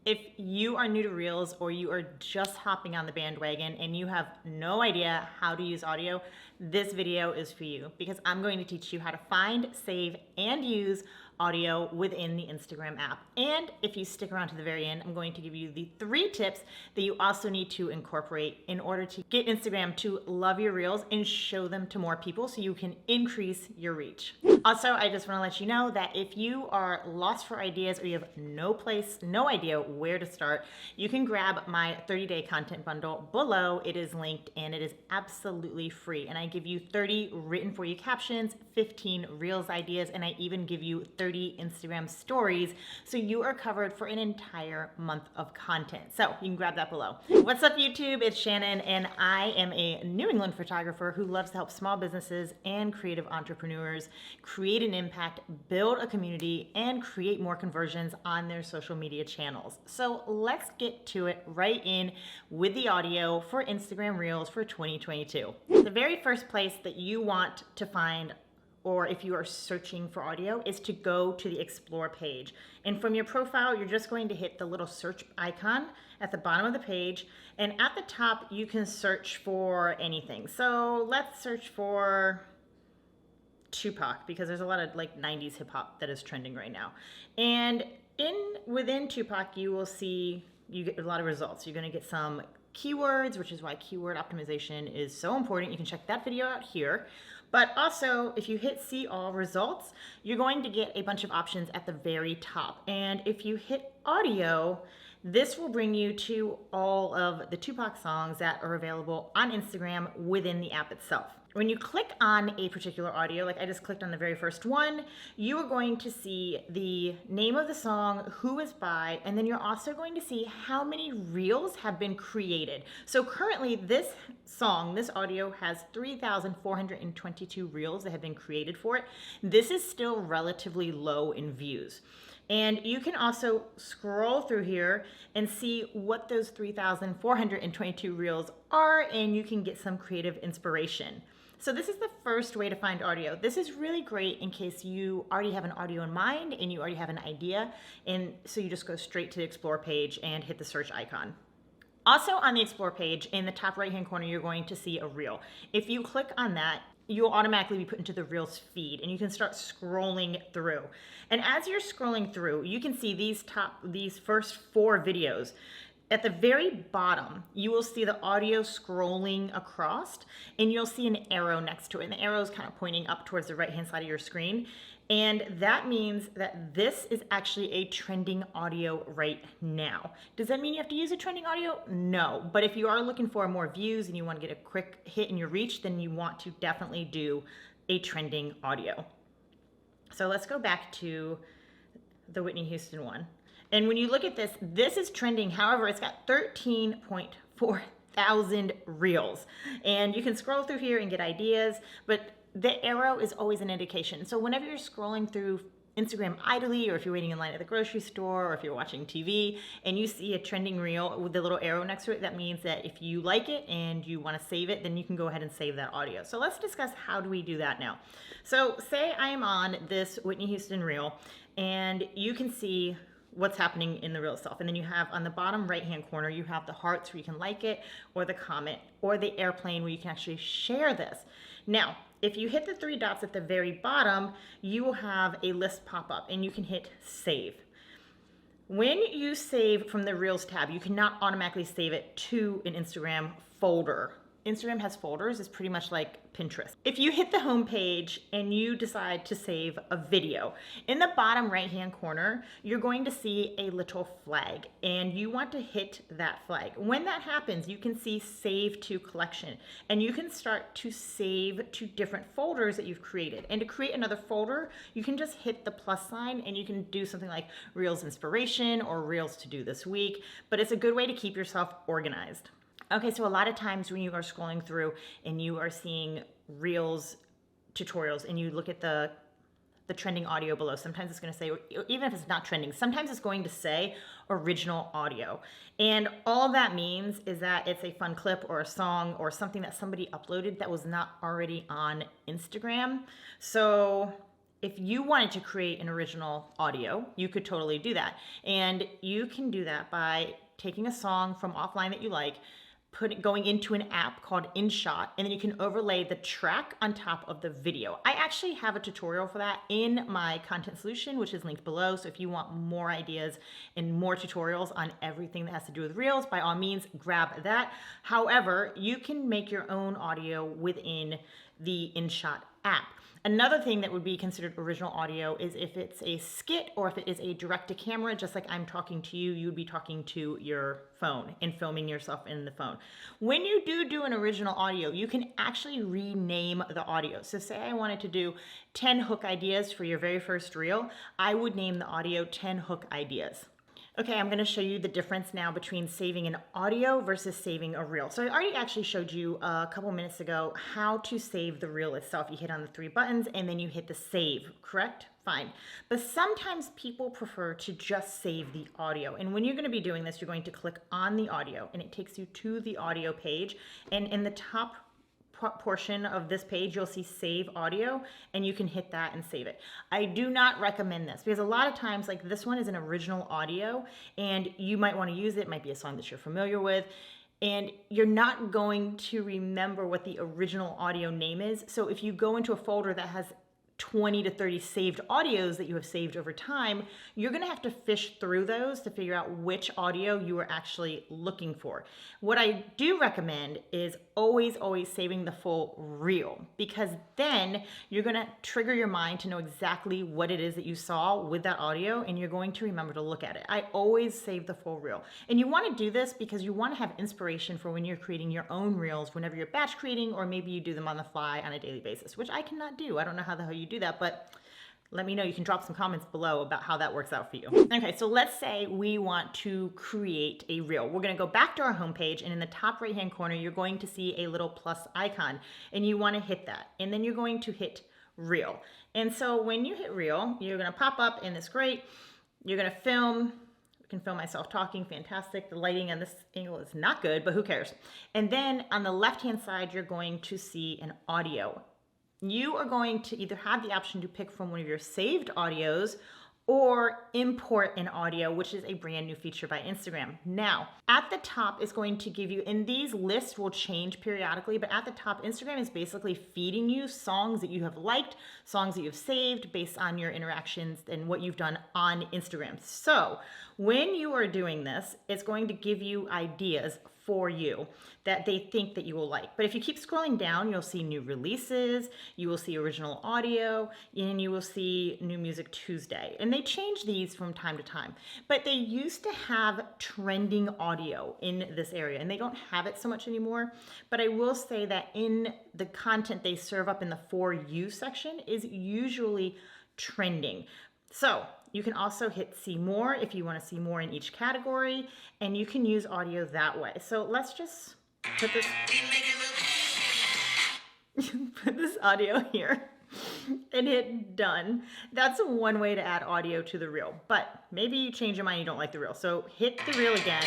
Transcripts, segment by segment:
If you are new to Reels or you are just hopping on the bandwagon and you have no idea how to use audio, this video is for you because I'm going to teach you how to find, save, and use audio within the Instagram app. And if you stick around to the very end, I'm going to give you the 3 tips that you also need to incorporate in order to get Instagram to love your Reels and show them to more people so you can increase your reach. Also, I just want to let you know that if you are lost for ideas or you have no idea where to start, you can grab my 30-day content bundle below. It is linked and it is absolutely free. And I give you 30 written for you captions, 15 Reels ideas, and I even give you 30 Instagram stories. So you are covered for an entire month of content. So you can grab that below. What's up, YouTube? It's Shannon, and I am a New England photographer who loves to help small businesses and creative entrepreneurs create an impact, build a community, and create more conversions on their social media channels. So let's get to it right in with the audio for Instagram Reels for 2022. The very first place that you want to find, or if you are searching for audio, is to go to the Explore page. And from your profile, you're just going to hit the little search icon at the bottom of the page. And at the top, you can search for anything. So let's search for Tupac, because there's a lot of like 90s hip hop that is trending right now. And within Tupac, you will see, you get a lot of results. You're gonna get some keywords, which is why keyword optimization is so important. You can check that video out here. But also, if you hit see all results, you're going to get a bunch of options at the very top. And if you hit audio, this will bring you to all of the Tupac songs that are available on Instagram within the app itself. When you click on a particular audio, like I just clicked on the very first one, you are going to see the name of the song, who is by, and then you're also going to see how many reels have been created. So currently this song, this audio has 3,422 reels that have been created for it. This is still relatively low in views. And you can also scroll through here and see what those 3,422 reels are, and you can get some creative inspiration. So this is the first way to find audio. This is really great in case you already have an audio in mind and you already have an idea, and so you just go straight to the Explore page and hit the search icon. Also on the Explore page, in the top right-hand corner, you're going to see a reel. If you click on that, you'll automatically be put into the Reels feed, and you can start scrolling through. And as you're scrolling through, you can see these first 4 videos. At the very bottom, you will see the audio scrolling across, and you'll see an arrow next to it. And the arrow is kind of pointing up towards the right-hand side of your screen. And that means that this is actually a trending audio right now. Does that mean you have to use a trending audio? No. But if you are looking for more views and you want to get a quick hit in your reach, then you want to definitely do a trending audio. So let's go back to the Whitney Houston one. And when you look at this, this is trending. However, it's got 13.4 thousand reels. And you can scroll through here and get ideas, but the arrow is always an indication. So whenever you're scrolling through Instagram idly, or if you're waiting in line at the grocery store, or if you're watching TV and you see a trending reel with the little arrow next to it, that means that if you like it and you want to save it, then you can go ahead and save that audio. So let's discuss how do we do that now. So say I am on this Whitney Houston reel, and you can see what's happening in the reel itself. And then you have on the bottom right-hand corner, you have the hearts where you can like it, or the comment, or the airplane where you can actually share this. Now, if you hit the 3 dots at the very bottom, you will have a list pop up and you can hit save. When you save from the Reels tab, you cannot automatically save it to an Instagram folder. Instagram has folders. It's pretty much like Pinterest. If you hit the home page and you decide to save a video, in the bottom right-hand corner, you're going to see a little flag, and you want to hit that flag. When that happens, you can see Save to Collection, and you can start to save to different folders that you've created. And to create another folder, you can just hit the plus sign, and you can do something like Reels Inspiration or Reels to do this week, but it's a good way to keep yourself organized. Okay, so a lot of times when you are scrolling through and you are seeing Reels tutorials and you look at the trending audio below, sometimes it's going to say, even if it's not trending, sometimes it's going to say original audio. And all that means is that it's a fun clip or a song or something that somebody uploaded that was not already on Instagram. So if you wanted to create an original audio, you could totally do that. And you can do that by taking a song from offline that you like, going into an app called InShot, and then you can overlay the track on top of the video. I actually have a tutorial for that in my content solution, which is linked below. So if you want more ideas and more tutorials on everything that has to do with Reels, by all means, grab that. However, you can make your own audio within the InShot app. Another thing that would be considered original audio is if it's a skit or if it is a direct to camera, just like I'm talking to you, you would be talking to your phone and filming yourself in the phone. When you do an original audio, you can actually rename the audio. So say I wanted to do 10 hook ideas for your very first reel, I would name the audio 10 hook ideas. Okay, I'm gonna show you the difference now between saving an audio versus saving a reel. So I already actually showed you a couple minutes ago how to save the reel itself. You hit on the 3 buttons and then you hit the save, correct? Fine. But sometimes people prefer to just save the audio. And when you're gonna be doing this, you're going to click on the audio and it takes you to the audio page. And in the top portion of this page, you'll see save audio and you can hit that and save it. I do not recommend this because a lot of times, like this one is an original audio and you might want to use it. It might be a song that you're familiar with and you're not going to remember what the original audio name is. So if you go into a folder that has 20 to 30 saved audios that you have saved over time, you're gonna have to fish through those to figure out which audio you are actually looking for. What I do recommend is always saving the full reel, because then you're gonna trigger your mind to know exactly what it is that you saw with that audio and you're going to remember to look at it. I always save the full reel. And you wanna do this because you wanna have inspiration for when you're creating your own reels, whenever you're batch creating, or maybe you do them on the fly on a daily basis, which I cannot do. I don't know how the hell you do that, but let me know. You can drop some comments below about how that works out for you. Okay, so let's say we want to create a reel. We're gonna go back to our homepage, and in the top right-hand corner, you're going to see a little plus icon, and you wanna hit that. And then you're going to hit reel. And so when you hit reel, you're gonna pop up, and it's great. You're gonna film. I can film myself talking, fantastic. The lighting on this angle is not good, but who cares? And then on the left-hand side, you're going to see an audio. You are going to either have the option to pick from one of your saved audios or import an audio, which is a brand new feature by Instagram. Now, at the top is going to give you, and these lists will change periodically, but at the top, Instagram is basically feeding you songs that you have liked, songs that you've saved based on your interactions and what you've done on Instagram. So when you are doing this, it's going to give you ideas for you that they think that you will like. But if you keep scrolling down, you'll see new releases, you will see original audio, and you will see New Music Tuesday. And they change these from time to time. But they used to have trending audio in this area, and they don't have it so much anymore. But I will say that in the content they serve up in the For You section is usually trending. So you can also hit see more if you want to see more in each category, and you can use audio that way. So let's just put this, put this audio here and hit done. That's one way to add audio to the reel, but maybe you change your mind, you don't like the reel. So hit the reel again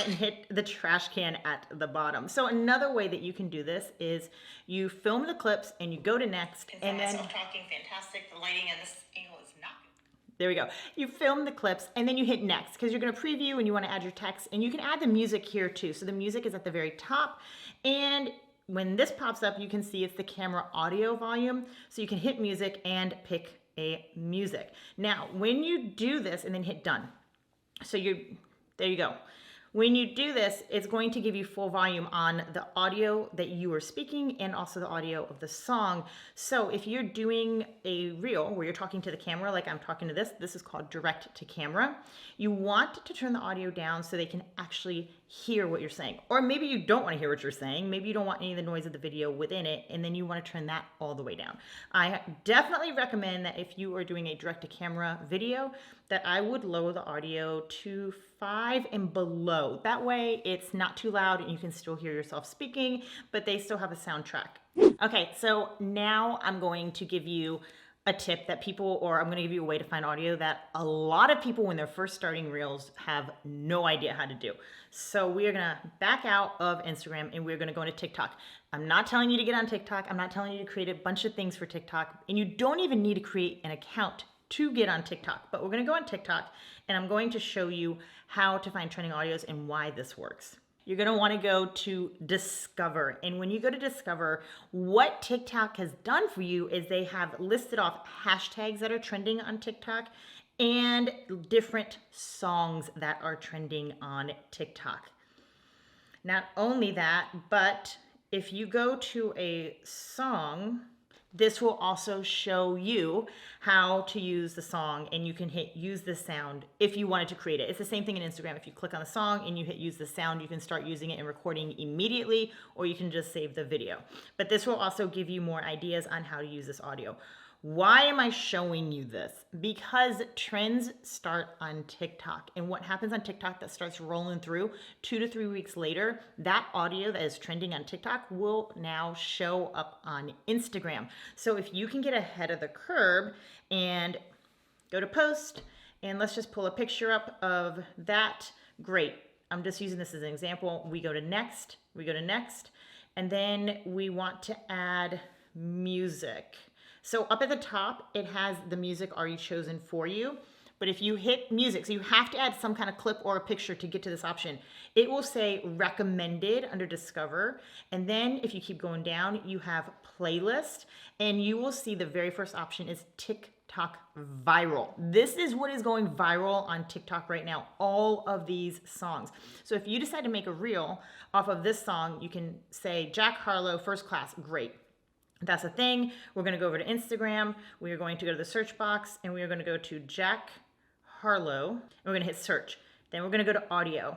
and hit the trash can at the bottom. So another way that you can do this is you film the clips and you go to next, and then talking fantastic. The lighting on this angle is not. There we go. You film the clips and then you hit next because you're going to preview and you want to add your text, and you can add the music here too. So the music is at the very top, and when this pops up, you can see it's the camera audio volume. So you can hit music and pick a music. Now, when you do this and then hit done, so there you go. When you do this, it's going to give you full volume on the audio that you are speaking and also the audio of the song. So if you're doing a reel where you're talking to the camera, like I'm talking to this is called direct to camera. You want to turn the audio down so they can actually hear what you're saying. Or maybe you don't want to hear what you're saying. Maybe you don't want any of the noise of the video within it, and then you want to turn that all the way down. I definitely recommend that if you are doing a direct to camera video, that I would lower the audio to 5 and below. That way it's not too loud and you can still hear yourself speaking, but they still have a soundtrack. Okay, so now I'm going to give you a tip that people, or I'm going to give you a way to find audio that a lot of people when they're first starting Reels have no idea how to do. So we are going to back out of Instagram and we're going to go into TikTok. I'm not telling you to get on TikTok. I'm not telling you to create a bunch of things for TikTok, and you don't even need to create an account to get on TikTok, but we're going to go on TikTok and I'm going to show you how to find trending audios and why this works. You're going to want to go to Discover. And when you go to Discover, what TikTok has done for you is they have listed off hashtags that are trending on TikTok and different songs that are trending on TikTok. Not only that, but if you go to a song, this will also show you how to use the song, and you can hit use the sound if you wanted to create it. It's the same thing in Instagram. If you click on the song and you hit use the sound, you can start using it and recording immediately, or you can just save the video. But this will also give you more ideas on how to use this audio. Why am I showing you this? Because trends start on TikTok. And what happens on TikTok that starts rolling through 2 to 3 weeks later, that audio that is trending on TikTok will now show up on Instagram. So if you can get ahead of the curve and go to post, and let's just pull a picture up of that, great. I'm just using this as an example. We go to next, and then we want to add music. So up at the top, it has the music already chosen for you. But if you hit music, so you have to add some kind of clip or a picture to get to this option. It will say recommended under Discover. And then if you keep going down, you have playlist, and you will see the very first option is TikTok viral. This is what is going viral on TikTok right now, all of these songs. So if you decide to make a reel off of this song, you can say Jack Harlow, First Class, great. That's a thing. We're going to go over to Instagram. We are going to go to the search box and we are going to go to Jack Harlow. And we're going to hit search. Then we're going to go to audio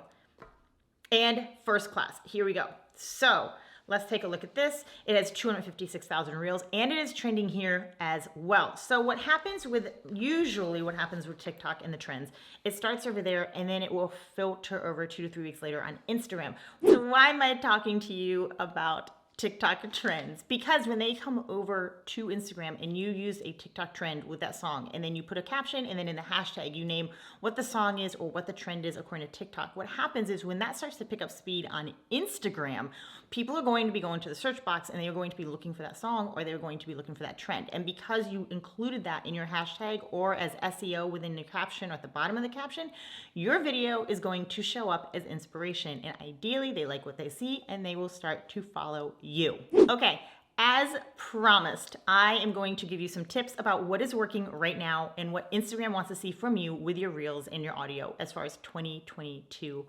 and First Class. Here we go. So let's take a look at this. It has 256,000 reels and it is trending here as well. So usually what happens with TikTok and the trends, it starts over there and then it will filter over 2 to 3 weeks later on Instagram. So why am I talking to you about TikTok trends? Because when they come over to Instagram and you use a TikTok trend with that song, and then you put a caption, and then in the hashtag you name what the song is or what the trend is according to TikTok, what happens is when that starts to pick up speed on Instagram, people are going to be going to the search box and they are going to be looking for that song, or they're going to be looking for that trend. And because you included that in your hashtag or as SEO within the caption or at the bottom of the caption, your video is going to show up as inspiration. And ideally they like what they see and they will start to follow you. Okay, as promised, I am going to give you some tips about what is working right now and what Instagram wants to see from you with your reels and your audio as far as 2022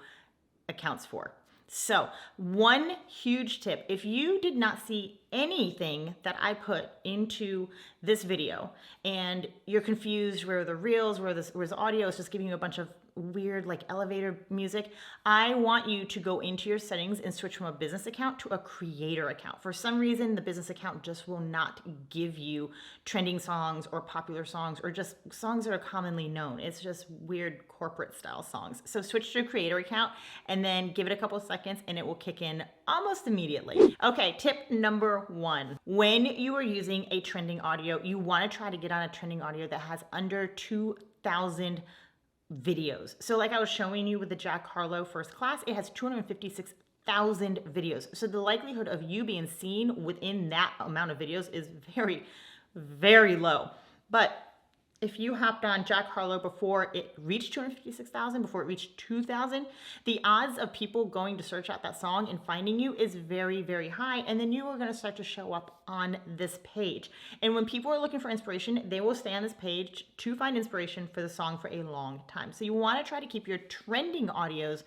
accounts for. So one huge tip, if you did not see anything that I put into this video and you're confused where the reels, where's the audio, it's just giving you a bunch of weird like elevator music, I want you to go into your settings and switch from a business account to a creator account. For some reason, the business account just will not give you trending songs or popular songs or just songs that are commonly known. It's just weird corporate style songs. So switch to a creator account and then give it a couple of seconds and it will kick in almost immediately. Okay, tip number 1. When you are using a trending audio, you want to try to get on a trending audio that has under 2,000 videos. So like I was showing you with the Jack Harlow First Class, it has 256,000 videos. So the likelihood of you being seen within that amount of videos is very, very low. But if you hopped on Jack Harlow before it reached 256,000, before it reached 2,000, the odds of people going to search out that song and finding you is very, very high. And then you are going to start to show up on this page. And when people are looking for inspiration, they will stay on this page to find inspiration for the song for a long time. So you want to try to keep your trending audios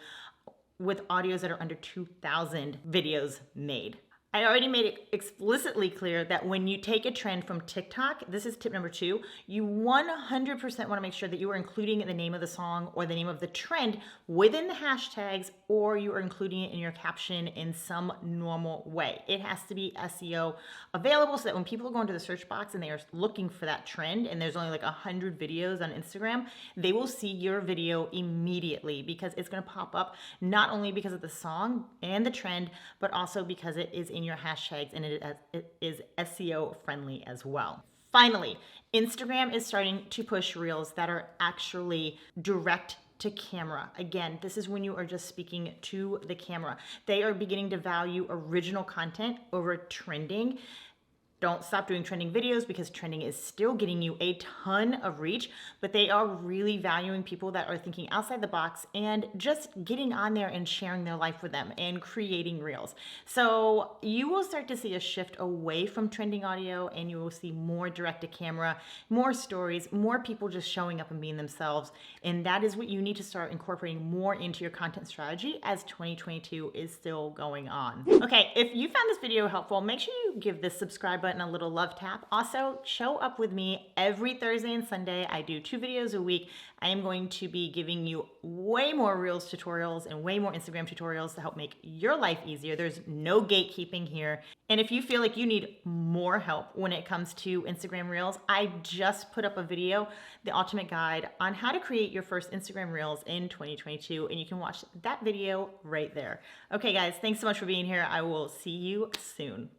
with audios that are under 2,000 videos made. I already made it explicitly clear that when you take a trend from TikTok, this is tip number 2, you 100% want to make sure that you are including the name of the song or the name of the trend within the hashtags, or you are including it in your caption in some normal way. It has to be SEO available so that when people go into the search box and they are looking for that trend and there's only like 100 videos on Instagram, they will see your video immediately because it's going to pop up not only because of the song and the trend, but also because it is in your hashtags and it is SEO friendly as well. Finally, Instagram is starting to push reels that are actually direct to camera. Again, this is when you are just speaking to the camera. They are beginning to value original content over trending. Don't stop doing trending videos because trending is still getting you a ton of reach, but they are really valuing people that are thinking outside the box and just getting on there and sharing their life with them and creating reels. So you will start to see a shift away from trending audio, and you will see more direct to camera, more stories, more people just showing up and being themselves. And that is what you need to start incorporating more into your content strategy as 2022 is still going on. Okay, if you found this video helpful, make sure you give this subscribe button a little love tap. Also, show up with me every Thursday and Sunday. I do 2 videos a week. I am going to be giving you way more Reels tutorials and way more Instagram tutorials to help make your life easier. There's no gatekeeping here. And if you feel like you need more help when it comes to Instagram Reels, I just put up a video, the ultimate guide on how to create your first Instagram Reels in 2022, and you can watch that video right there. Okay guys, thanks so much for being here. I will see you soon.